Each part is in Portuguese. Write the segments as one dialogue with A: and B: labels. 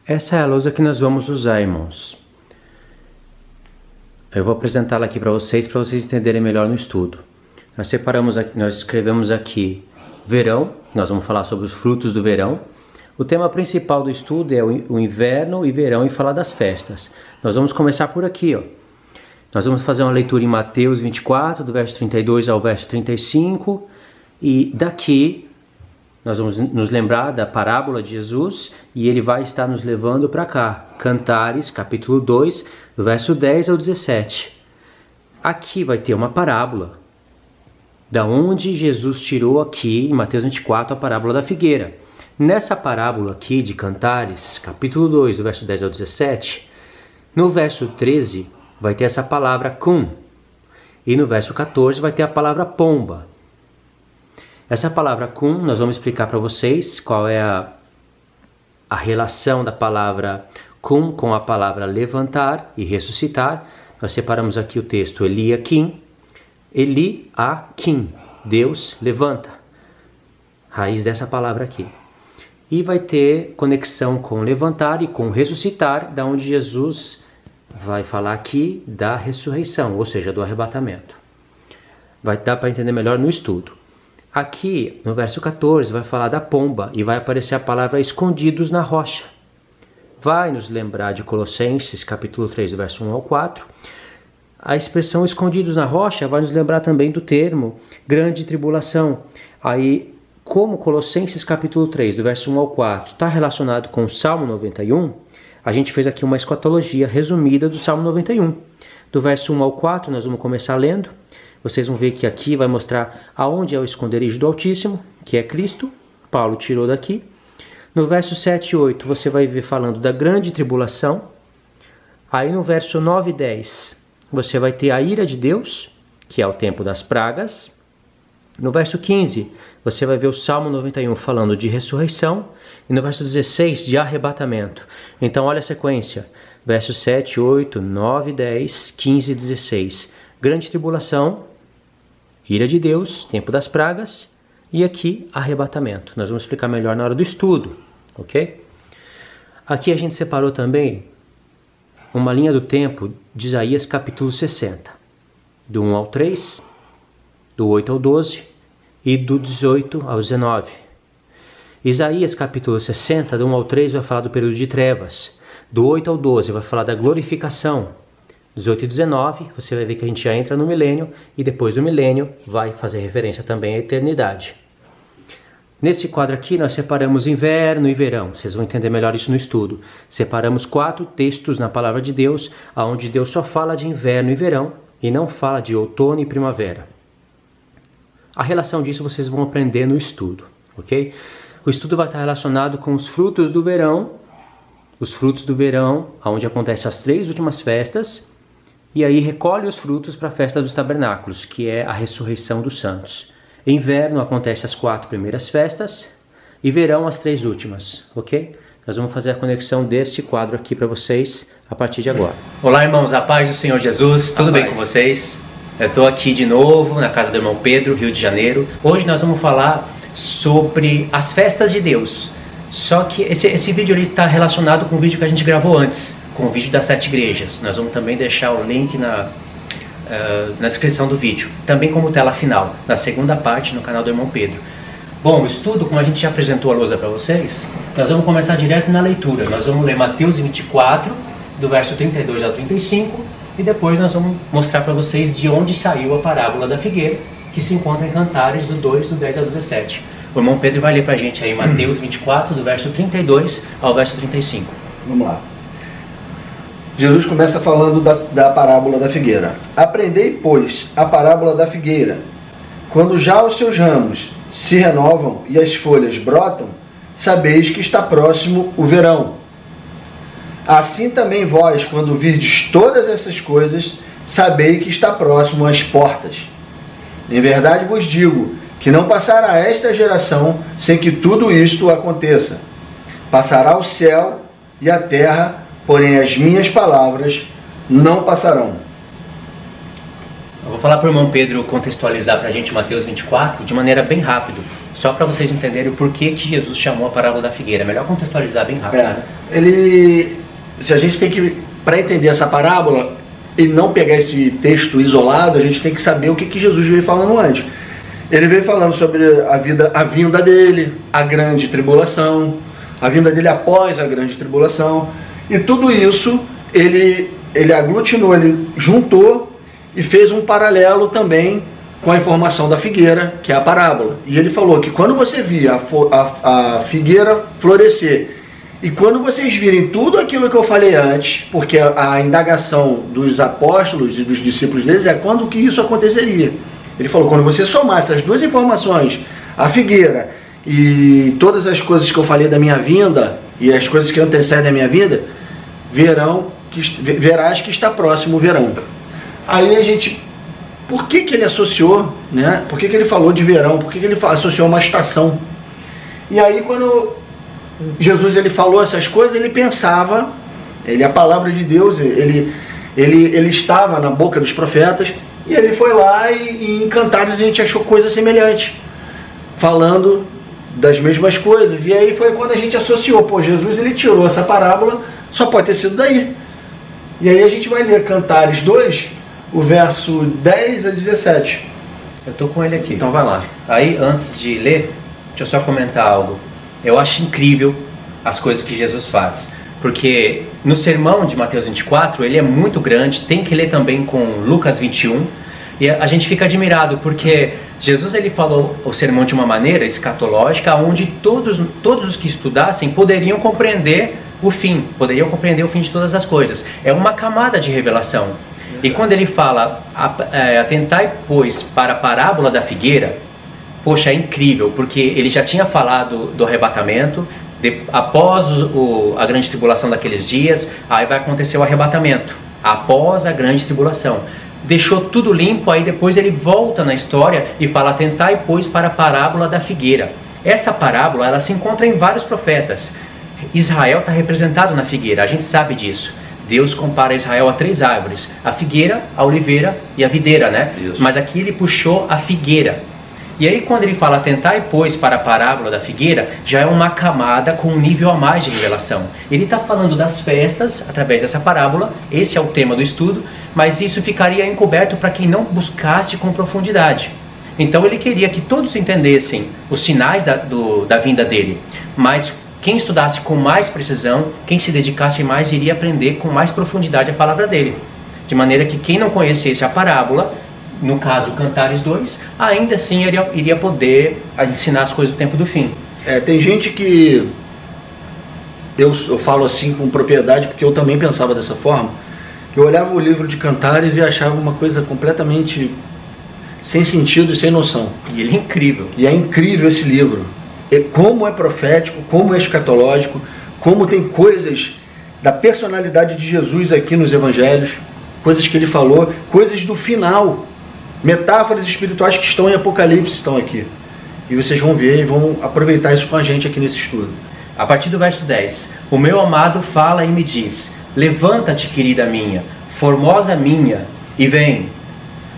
A: Essa é a lousa que nós vamos usar, irmãos. Eu vou apresentá-la aqui para vocês entenderem melhor no estudo. Nós escrevemos aqui verão, nós vamos falar sobre os frutos do verão. O tema principal do estudo é o inverno e verão e falar das festas. Nós vamos começar por aqui, ó. Nós vamos fazer uma leitura em Mateus 24, do verso 32 ao verso 35, e daqui nós vamos nos lembrar da parábola de Jesus, e ele vai estar nos levando para cá. Cantares, capítulo 2, do verso 10 ao 17. Aqui vai ter uma parábola, da onde Jesus tirou aqui, em Mateus 24, a parábola da figueira. Nessa parábola aqui de Cantares, capítulo 2, do verso 10 ao 17, no verso 13 vai ter essa palavra cum, e no verso 14 vai ter a palavra pomba. Essa palavra cum, nós vamos explicar para vocês qual é a relação da palavra cum com a palavra levantar e ressuscitar. Nós separamos aqui o texto Eliakim, Eliakim, Deus levanta, raiz dessa palavra aqui. E vai ter conexão com levantar e com ressuscitar, da onde Jesus vai falar aqui da ressurreição, ou seja, do arrebatamento. Vai dar para entender melhor no estudo. Aqui, no verso 14, vai falar da pomba e vai aparecer a palavra escondidos na rocha. Vai nos lembrar de Colossenses, capítulo 3, do verso 1 ao 4. A expressão escondidos na rocha vai nos lembrar também do termo grande tribulação. Aí, como Colossenses capítulo 3, do verso 1 ao 4, está relacionado com o Salmo 91, a gente fez aqui uma escatologia resumida do Salmo 91. Do verso 1 ao 4, nós vamos começar lendo. Vocês vão ver que aqui vai mostrar aonde é o esconderijo do Altíssimo, que é Cristo. Paulo tirou daqui. No verso 7 e 8, você vai ver falando da grande tribulação. Aí no verso 9 e 10, você vai ter a ira de Deus, que é o tempo das pragas. No verso 15, você vai ver o Salmo 91 falando de ressurreição, e no verso 16, de arrebatamento. Então, olha a sequência. Versos 7, 8, 9, 10, 15 e 16. Grande tribulação, ira de Deus, tempo das pragas, e aqui, arrebatamento. Nós vamos explicar melhor na hora do estudo, ok? Aqui a gente separou também uma linha do tempo de Isaías capítulo 60. Do 1 ao 3, do 8 ao 12 e do 18 ao 19. Isaías capítulo 60, do 1 ao 3, vai falar do período de trevas. Do 8 ao 12 vai falar da glorificação. 18 e 19, você vai ver que a gente já entra no milênio, e depois do milênio vai fazer referência também à eternidade. Nesse quadro aqui nós separamos inverno e verão, vocês vão entender melhor isso no estudo. Separamos 4 textos na palavra de Deus, onde Deus só fala de inverno e verão, e não fala de outono e primavera. A relação disso vocês vão aprender no estudo, ok? O estudo vai estar relacionado com os frutos do verão, onde acontecem as 3 últimas festas, e aí recolhe os frutos para a festa dos tabernáculos, que é a ressurreição dos santos. Em inverno acontece as 4 primeiras festas, e verão as 3 últimas, ok? Nós vamos fazer a conexão desse quadro aqui para vocês a partir de agora. Olá, irmãos, a paz do Senhor Jesus, tudo bem com vocês? Eu estou aqui de novo na casa do irmão Pedro, Rio de Janeiro. Hoje nós vamos falar sobre as festas de Deus. Só que esse vídeo está relacionado com o vídeo que a gente gravou antes, com o vídeo das 7 igrejas. Nós vamos também deixar o link na descrição do vídeo, também como tela final, na segunda parte no canal do irmão Pedro. Bom, o estudo, como a gente já apresentou a lousa para vocês, nós vamos começar direto na leitura. Nós vamos ler Mateus 24, do verso 32 ao 35, e depois nós vamos mostrar para vocês de onde saiu a parábola da figueira, que se encontra em Cantares, do 2, do 10 ao 17. O irmão Pedro vai ler para a gente aí Mateus 24, do verso 32 ao verso 35.
B: Vamos lá. Jesus começa falando da parábola da figueira. Aprendei, pois, a parábola da figueira. Quando já os seus ramos se renovam e as folhas brotam, sabeis que está próximo o verão. Assim também vós, quando virdes todas essas coisas, sabei que está próximo às portas. Em verdade vos digo que não passará esta geração sem que tudo isto aconteça. Passará o céu e a terra, porém as minhas palavras não passarão.
A: Eu vou falar para o irmão Pedro contextualizar para a gente Mateus 24 de maneira bem rápida, só para vocês entenderem o porquê que Jesus chamou a parábola da figueira. É melhor contextualizar bem rápido.
B: Se a gente tem que, para entender essa parábola e não pegar esse texto isolado, a gente tem que saber o que Jesus veio falando antes. Ele veio falando sobre a vinda dele, a grande tribulação, a vinda dele após a grande tribulação, e tudo isso ele aglutinou, ele juntou e fez um paralelo também com a informação da figueira, que é a parábola. E ele falou que quando você via a figueira florescer, e quando vocês virem tudo aquilo que eu falei antes, porque a indagação dos apóstolos e dos discípulos deles é quando que isso aconteceria. Ele falou, quando você somar essas duas informações, a figueira e todas as coisas que eu falei da minha vinda, e as coisas que antecedem a minha vinda, verás que está próximo o verão. Aí a gente, por que ele associou, né? Por que ele falou de verão? Por que ele associou uma estação? E aí quando Jesus ele falou essas coisas, ele pensava, a palavra de Deus, ele estava na boca dos profetas, e ele foi lá e em Cantares a gente achou coisa semelhante, falando das mesmas coisas. E aí foi quando a gente associou, Jesus ele tirou essa parábola, só pode ter sido daí. E aí a gente vai ler Cantares 2, o verso 10 a 17.
A: Eu estou com ele aqui.
B: Então vai lá.
A: Aí, antes de ler, deixa eu só comentar algo. Eu acho incrível as coisas que Jesus faz. Porque no sermão de Mateus 24, ele é muito grande, tem que ler também com Lucas 21. E a gente fica admirado, porque Jesus ele falou o sermão de uma maneira escatológica, onde todos os que estudassem poderiam compreender o fim de todas as coisas. É uma camada de revelação. E quando ele fala, atentai, pois, para a parábola da figueira, poxa, é incrível, porque ele já tinha falado do arrebatamento, após a grande tribulação daqueles dias, aí vai acontecer o arrebatamento, após a grande tribulação. Deixou tudo limpo, aí depois ele volta na história e fala, atentai, pois, para a parábola da figueira. Essa parábola, ela se encontra em vários profetas. Israel está representado na figueira, a gente sabe disso. Deus compara Israel a 3 árvores, a figueira, a oliveira e a videira, né? Isso. Mas aqui ele puxou a figueira. E aí quando ele fala atentai, pois, para a parábola da figueira, já é uma camada com um nível a mais de revelação. Ele está falando das festas através dessa parábola, esse é o tema do estudo, mas isso ficaria encoberto para quem não buscasse com profundidade. Então ele queria que todos entendessem os sinais da vinda dele, mas quem estudasse com mais precisão, quem se dedicasse mais, iria aprender com mais profundidade a palavra dele. De maneira que quem não conhecesse a parábola, no caso Cantares 2, ainda assim iria poder ensinar as coisas do tempo do fim.
B: Tem gente que, eu falo assim com propriedade, porque eu também pensava dessa forma, eu olhava o livro de Cantares e achava uma coisa completamente sem sentido e sem noção.
A: E ele é incrível.
B: E é incrível esse livro. Como é profético, como é escatológico, como tem coisas da personalidade de Jesus aqui nos evangelhos, coisas que ele falou, coisas do final, metáforas espirituais que estão em Apocalipse estão aqui. E vocês vão ver e vão aproveitar isso com a gente aqui nesse estudo.
A: A partir do verso 10, o meu amado fala e me diz, levanta-te, querida minha, formosa minha, e vem,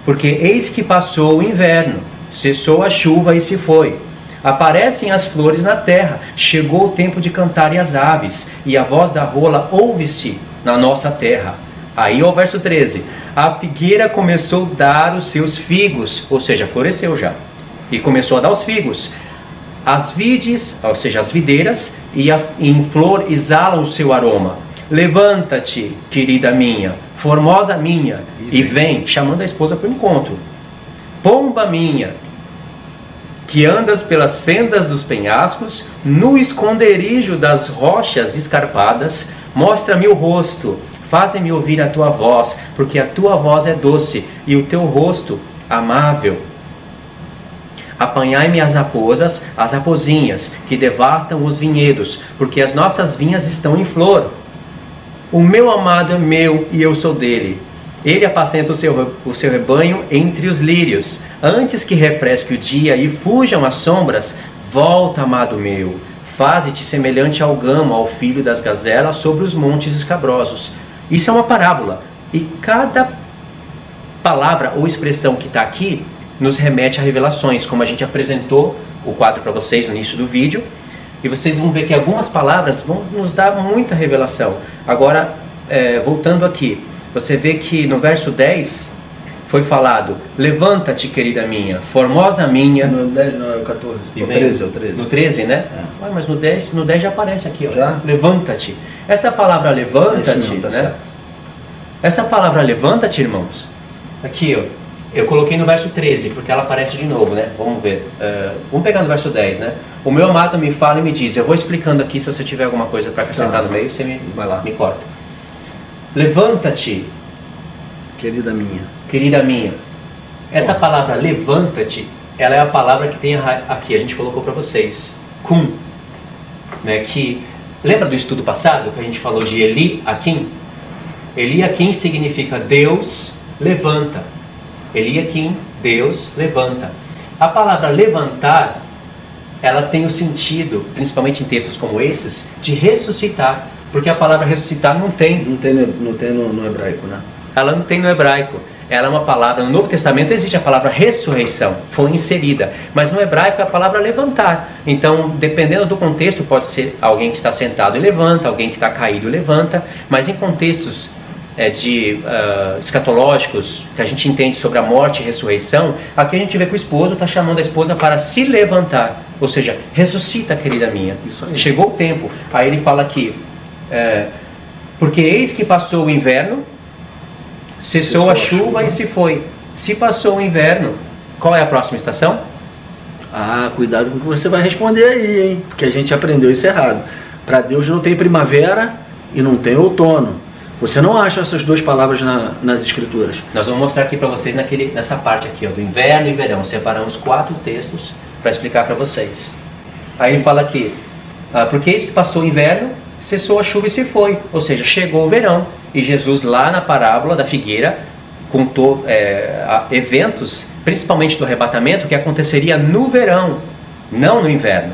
A: porque eis que passou o inverno, cessou a chuva e se foi. Aparecem as flores na terra, chegou o tempo de cantarem as aves, e a voz da rola ouve-se na nossa terra. Aí o verso 13, a figueira começou a dar os seus figos, ou seja, floresceu já, e começou a dar os figos. As vides, ou seja, as videiras, e em flor exalam o seu aroma. Levanta-te, querida minha, formosa minha, e vem, chamando a esposa para o encontro. Pomba minha, que andas pelas fendas dos penhascos, no esconderijo das rochas escarpadas, mostra-me o rosto, faze-me ouvir a tua voz, porque a tua voz é doce, e o teu rosto amável. Apanhai-me as raposas, as rapozinhas, que devastam os vinhedos, porque as nossas vinhas estão em flor. O meu amado é meu, e eu sou dele. Ele apacenta o seu rebanho entre os lírios. Antes que refresque o dia e fujam as sombras, volta, amado meu. Faze-te semelhante ao gamo, ao filho das gazelas, sobre os montes escabrosos. Isso é uma parábola. E cada palavra ou expressão que está aqui nos remete a revelações, como a gente apresentou o quadro para vocês no início do vídeo. E vocês vão ver que algumas palavras vão nos dar muita revelação. Agora, voltando aqui, você vê que no verso 10 foi falado: levanta-te, querida minha, formosa minha.
B: No 10 não, é o 14.
A: E
B: O
A: vem
B: 13, é o 13.
A: No 13, né?
B: É.
A: Ué, mas no 10 já aparece aqui, ó.
B: Já?
A: Levanta-te. Essa palavra levanta-te,
B: Isso não, tá
A: né?
B: certo.
A: Essa palavra levanta-te, irmãos, aqui, ó, eu coloquei no verso 13, porque ela aparece de novo, né? Vamos ver. Vamos pegar no verso 10, né? O meu amado me fala e me diz. Eu vou explicando aqui, se você tiver alguma coisa para acrescentar no meio, você
B: Vai lá.
A: me corta. Levanta-te,
B: Querida minha.
A: querida minha. Essa palavra levanta-te, ela é a palavra que tem aqui, a gente colocou para vocês. Kum. Né? Que, lembra do estudo passado que a gente falou de Eli Akim? Eli Akim significa Deus levanta. Eli Akim, Deus levanta. A palavra levantar, ela tem o sentido, principalmente em textos como esses, de ressuscitar. Porque a palavra ressuscitar não tem.
B: Não tem no hebraico, né?
A: Ela não tem no hebraico. Ela é uma palavra, no Novo Testamento existe a palavra ressurreição, foi inserida. Mas no hebraico é a palavra levantar. Então, dependendo do contexto, pode ser alguém que está sentado e levanta, alguém que está caído e levanta. Mas em contextos escatológicos, que a gente entende sobre a morte e ressurreição, aqui a gente vê que o esposo está chamando a esposa para se levantar. Ou seja, ressuscita, querida minha.
B: Isso aí.
A: Chegou o tempo. Aí ele fala aqui, porque eis que passou o inverno, cessou a chuva e se foi. Se passou o inverno, qual é a próxima estação?
B: Ah, cuidado com o que você vai responder aí, hein? Porque a gente aprendeu isso errado. Para Deus não tem primavera e não tem outono. Você não acha essas duas palavras nas escrituras.
A: Nós vamos mostrar aqui para vocês nessa parte aqui, ó, do inverno e verão. Separamos 4 textos para explicar para vocês. Aí ele fala aqui, porque eis que passou o inverno, cessou a chuva e se foi. Ou seja, chegou o verão. E Jesus, lá na parábola da figueira, contou eventos, principalmente do arrebatamento, que aconteceria no verão, não no inverno.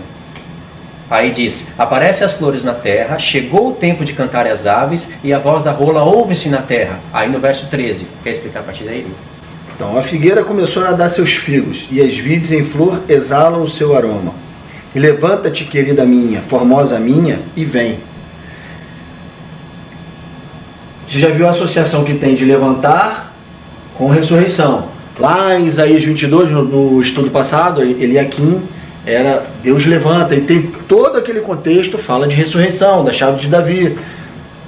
A: Aí diz, aparecem as flores na terra, chegou o tempo de cantar as aves, e a voz da rola ouve-se na terra. Aí no verso 13, quer explicar a partir daí?
B: Então, a figueira começou a dar seus figos, e as vides em flor exalam o seu aroma. E levanta-te, querida minha, formosa minha, e vem. Você já viu a associação que tem de levantar com ressurreição? Lá em Isaías 22, no estudo passado, Eli Akim, era Deus levanta, e tem todo aquele contexto, fala de ressurreição, da chave de Davi.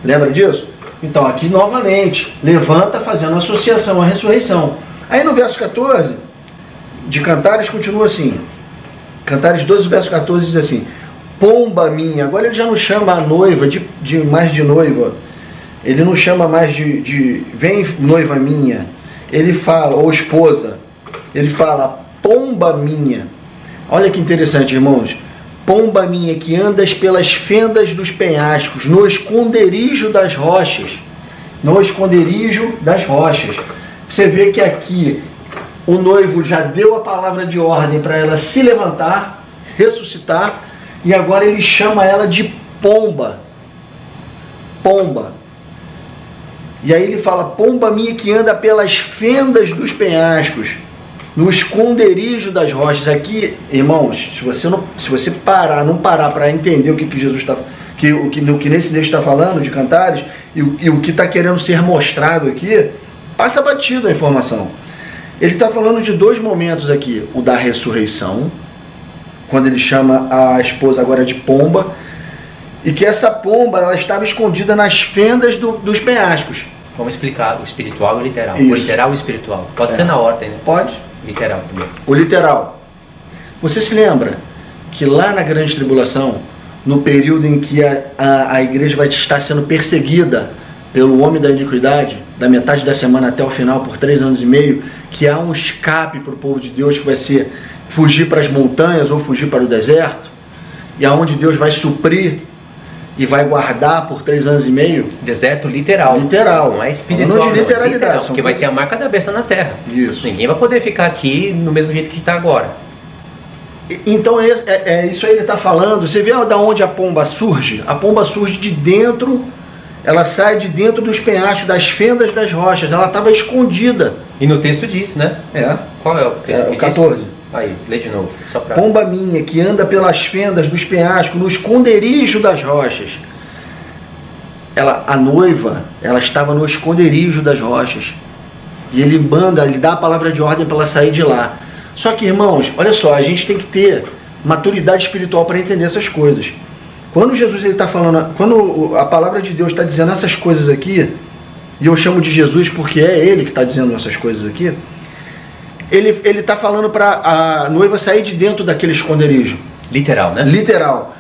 B: Lembra disso? Então aqui novamente, levanta fazendo associação à ressurreição. Aí no verso 14, de Cantares continua assim, Cantares 12, verso 14 diz assim, pomba minha, agora ele já não chama a noiva mais de noiva, ele não chama mais de vem noiva minha, ele fala, ou esposa, ele fala pomba minha. Olha que interessante, irmãos. Pomba minha que andas pelas fendas dos penhascos, no esconderijo das rochas. No esconderijo das rochas. Você vê que aqui o noivo já deu a palavra de ordem para ela se levantar, ressuscitar, e agora ele chama ela de pomba. Pomba. E aí ele fala, pomba minha que anda pelas fendas dos penhascos, no esconderijo das rochas. Aqui, irmãos, se você não parar para entender o que Jesus está, o que nesse texto está falando de Cantares e o que está querendo ser mostrado aqui, passa batido a informação. Ele está falando de 2 momentos aqui, o da ressurreição, quando ele chama a esposa agora de pomba, e que essa pomba ela estava escondida nas fendas dos penhascos.
A: Vamos explicar o espiritual e o literal.
B: Isso.
A: O literal e o espiritual. Pode ser na ordem, né?
B: Pode.
A: Literal também.
B: O literal. Você se lembra que lá na grande tribulação, no período em que a igreja vai estar sendo perseguida pelo homem da iniquidade, da metade da semana até o final, por 3 anos e meio, que há um escape para o povo de Deus, que vai ser fugir para as montanhas ou fugir para o deserto, e aonde Deus vai suprir e vai guardar por 3 anos e meio.
A: Deserto literal.
B: Literal.
A: Não é espiritual.
B: Não de literalidade.
A: Literal, porque vai ter a marca da besta na terra.
B: Isso.
A: Ninguém vai poder ficar aqui no mesmo jeito que está agora.
B: Então isso aí ele está falando. Você vê da onde a pomba surge? A pomba surge de dentro, ela sai de dentro dos penhascos, das fendas das rochas. Ela estava escondida.
A: E no texto diz, né? Qual é o texto?
B: O 14.
A: Aí, lê de novo. Só pra...
B: Pomba minha, que anda pelas fendas dos penhascos, no esconderijo das rochas. A noiva, ela estava no esconderijo das rochas. E ele dá a palavra de ordem para ela sair de lá. Só que, irmãos, olha só, a gente tem que ter maturidade espiritual para entender essas coisas. Quando Jesus está falando, quando a palavra de Deus está dizendo essas coisas aqui, e eu chamo de Jesus porque é ele que está dizendo essas coisas aqui, ele está falando para a noiva sair de dentro daquele esconderijo.
A: Literal, né?
B: Literal.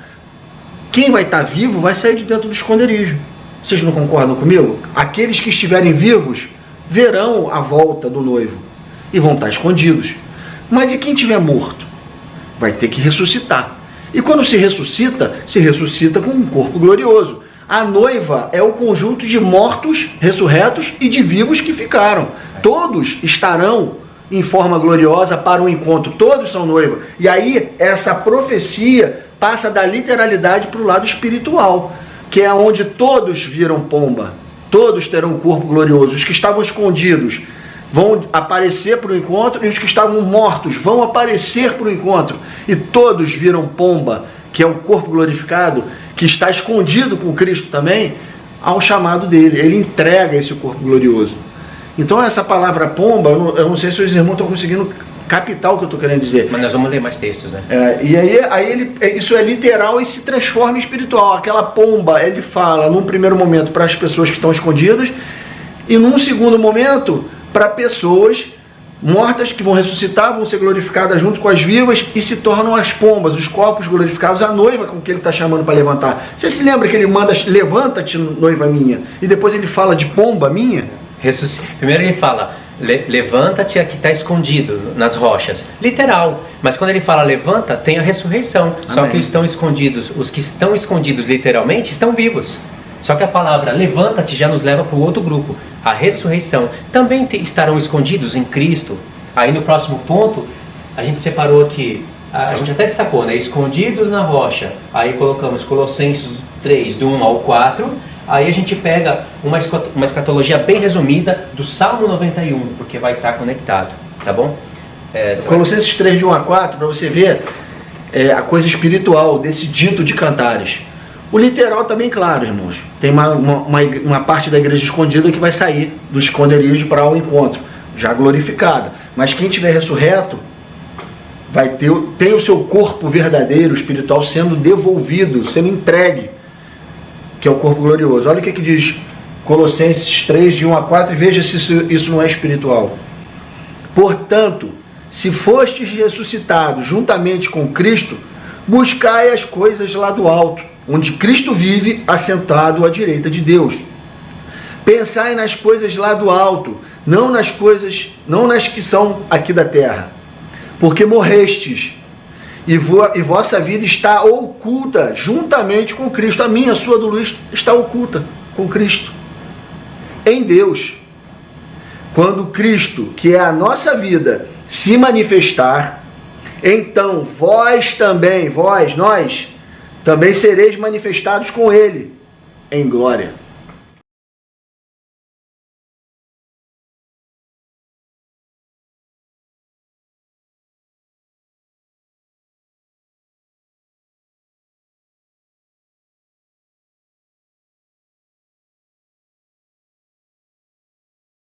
B: Quem vai estar vivo vai sair de dentro do esconderijo. Vocês não concordam comigo? Aqueles que estiverem vivos verão a volta do noivo e vão estar escondidos. Mas e quem estiver morto? Vai ter que ressuscitar. E quando se ressuscita com um corpo glorioso. A noiva é o conjunto de mortos, ressurretos e de vivos que ficaram. Todos estarão em forma gloriosa para o encontro. Todos são noiva. E aí essa profecia passa da literalidade para o lado espiritual, que é onde todos viram pomba. Todos terão um corpo glorioso. Os que estavam escondidos vão aparecer para o encontro e os que estavam mortos vão aparecer para o encontro. E todos viram pomba, que é o corpo glorificado, que está escondido com Cristo também, ao chamado dele. Ele entrega esse corpo glorioso. Então essa palavra pomba, eu não sei se os irmãos estão conseguindo captar o que eu estou querendo dizer.
A: Mas nós vamos ler mais textos, né?
B: E aí isso é literal e se transforma em espiritual. Aquela pomba, ele fala num primeiro momento para as pessoas que estão escondidas e num segundo momento para pessoas mortas que vão ressuscitar, vão ser glorificadas junto com as vivas e se tornam as pombas, os corpos glorificados, a noiva com que ele está chamando para levantar. Você se lembra que ele manda, levanta-te, noiva minha, e depois ele fala de pomba minha?
A: Primeiro ele fala, levanta-te, que está escondido nas rochas. Literal. Mas quando ele fala levanta, tem a ressurreição. Amém. Só que os que estão escondidos literalmente estão vivos. Só que a palavra levanta-te já nos leva para o outro grupo, a ressurreição. Também estarão escondidos em Cristo. Aí no próximo ponto, a gente separou aqui, a gente até destacou, né? Escondidos na rocha. Aí colocamos Colossenses 3, do 1 ao 4. Aí a gente pega uma escatologia bem resumida do Salmo 91, porque vai estar conectado, tá bom?
B: Colossenses 3, de 1 a 4, para você ver a coisa espiritual desse dito de Cantares. O literal está bem claro, irmãos. Tem uma parte da igreja escondida que vai sair do esconderijo para o encontro, já glorificada. Mas quem tiver ressurreto, tem o seu corpo verdadeiro, espiritual, sendo devolvido, sendo entregue, que é o corpo glorioso. Olha o que diz Colossenses 3, de 1 a 4, e veja se isso não é espiritual. Portanto, se fostes ressuscitados juntamente com Cristo, buscai as coisas lá do alto, onde Cristo vive, assentado à direita de Deus. Pensai nas coisas lá do alto, não nas que são aqui da terra, porque morrestes, e vossa vida está oculta juntamente com Cristo. A minha, a sua, do Luiz, está oculta com Cristo, em Deus. Quando Cristo, que é a nossa vida, se manifestar, então nós também sereis manifestados com Ele em glória.